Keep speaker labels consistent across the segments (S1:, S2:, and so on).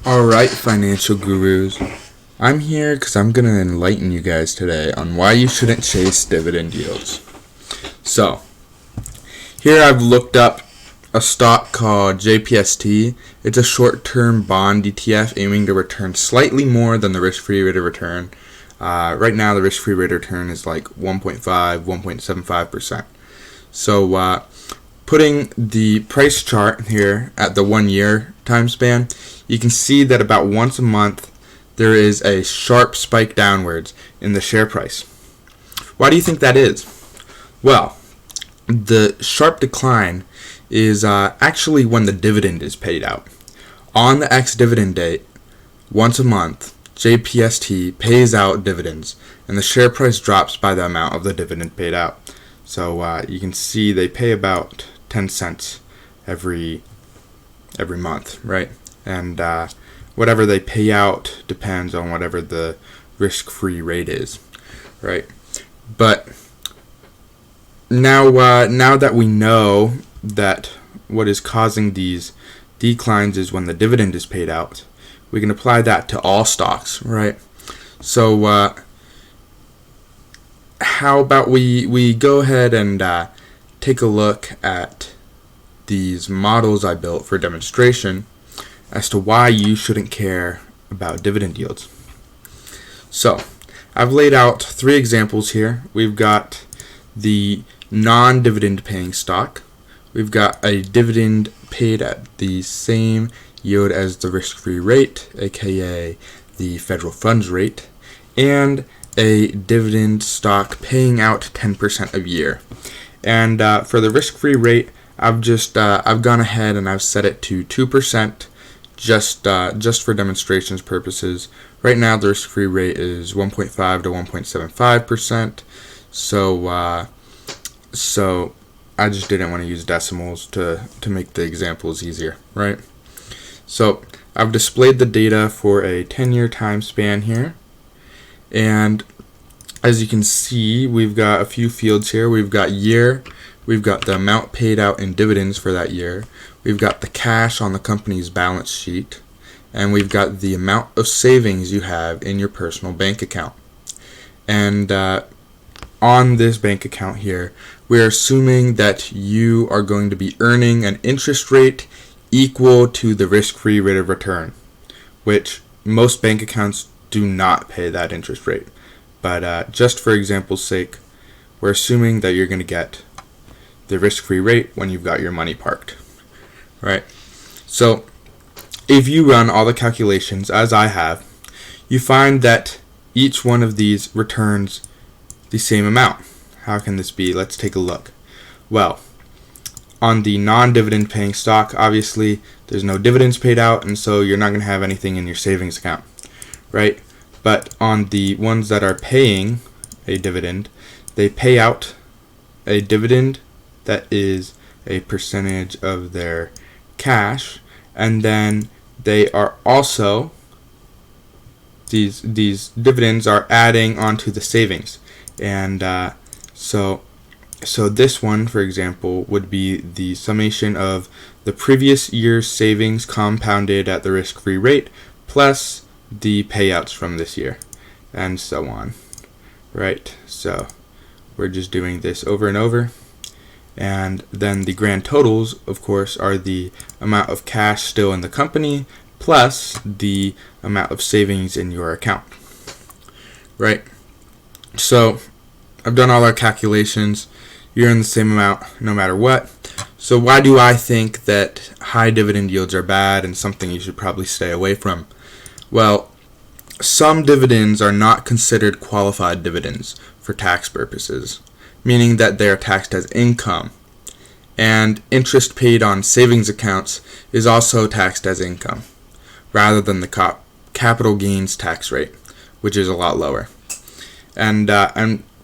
S1: Alright, financial gurus. I'm here because I'm going to enlighten you guys today on why you shouldn't chase dividend yields. So, here I've looked up a stock called JPST. It's a short-term bond ETF aiming to return slightly more than the risk-free rate of return. Right now, the risk-free rate of return is like 1.75%. So, putting the price chart here at the 1 year time span, you can see that about once a month there is a sharp spike downwards in the share price. Why do you think that is? Well, the sharp decline is actually when the dividend is paid out. On the ex-dividend date, once a month, JPST pays out dividends, and the share price drops by the amount of the dividend paid out. So you can see they pay about 10 cents every month, right? And whatever they pay out depends on whatever the risk-free rate is, right? But now that we know that what is causing these declines is when the dividend is paid out, we can apply that to all stocks, right? So how about we go ahead and take a look at these models I built for demonstration as to why you shouldn't care about dividend yields. So, I've laid out 3 examples here. We've got the non-dividend paying stock. We've got a dividend paid at the same yield as the risk-free rate, aka the federal funds rate, and a dividend stock paying out 10% a year. And for the risk-free rate, I've gone ahead and I've set it to 2%. Just for demonstrations purposes. Right now, the risk-free rate is 1.5 to 1.75%. So I just didn't want to use decimals to make the examples easier, right? So I've displayed the data for a 10-year time span here, and as you can see, we've got a few fields here. We've got year. We've got the amount paid out in dividends for that year. We've got the cash on the company's balance sheet. And we've got the amount of savings you have in your personal bank account. And on this bank account here, we're assuming that you are going to be earning an interest rate equal to the risk-free rate of return, which most bank accounts do not pay that interest rate. But just for example's sake, we're assuming that you're going to get the risk-free rate when you've got your money parked, right? So if you run all the calculations as I have, you find that each one of these returns the same amount. How can this be? Let's take a look. Well, on the non-dividend paying stock, obviously there's no dividends paid out, and so you're not going to have anything in your savings account, right? But on the ones that are paying a dividend, they pay out a dividend that is a percentage of their cash, and then they are also, these dividends are adding onto the savings. And so this one, for example, would be the summation of the previous year's savings compounded at the risk-free rate plus the payouts from this year, and so on, right? So we're just doing this over and over. And then the grand totals, of course, are the amount of cash still in the company plus the amount of savings in your account, right? So I've done all our calculations. You're in the same amount no matter what. So why do I think that high dividend yields are bad and something you should probably stay away from? Well, some dividends are not considered qualified dividends for tax purposes, meaning that they are taxed as income. And interest paid on savings accounts is also taxed as income, rather than the capital gains tax rate, which is a lot lower. And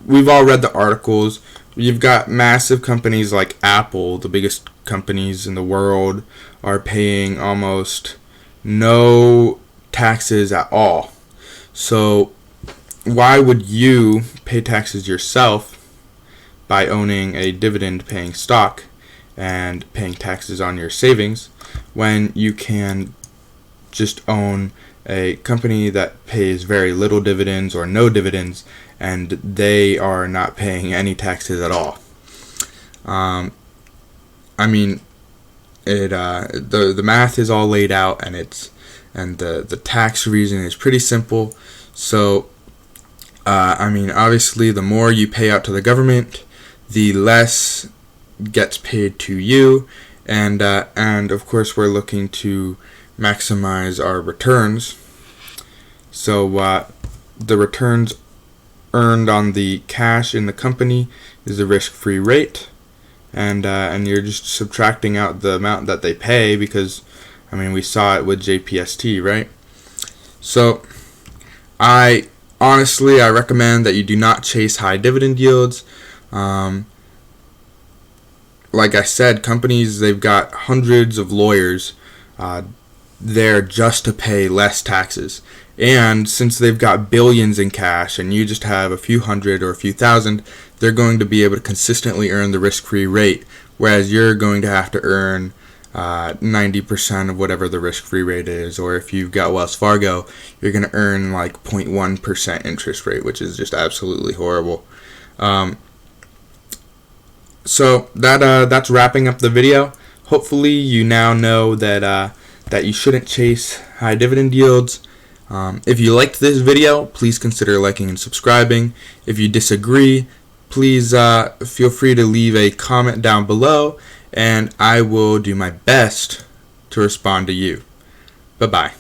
S1: we've all read the articles. You've got massive companies like Apple, the biggest companies in the world, are paying almost no taxes at all. So why would you pay taxes yourself by owning a dividend paying stock and paying taxes on your savings when you can just own a company that pays very little dividends or no dividends, and they are not paying any taxes at all. The math is all laid out, and the tax reason is pretty simple. So obviously the more you pay out to the government, the less gets paid to you, and of course we're looking to maximize our returns. So the returns earned on the cash in the company is the risk-free rate, and you're just subtracting out the amount that they pay, because we saw it with JPST, right? So I recommend that you do not chase high dividend yields. Like I said, companies, they've got hundreds of lawyers there just to pay less taxes. And since they've got billions in cash and you just have a few hundred or a few thousand, they're going to be able to consistently earn the risk-free rate, whereas you're going to have to earn 90% of whatever the risk-free rate is. Or if you've got Wells Fargo, you're going to earn like 0.1% interest rate, which is just absolutely horrible. So that's wrapping up the video. Hopefully you now know that you shouldn't chase high dividend yields. If you liked this video, please consider liking and subscribing. If you disagree, please feel free to leave a comment down below, and I will do my best to respond to you. Bye-bye.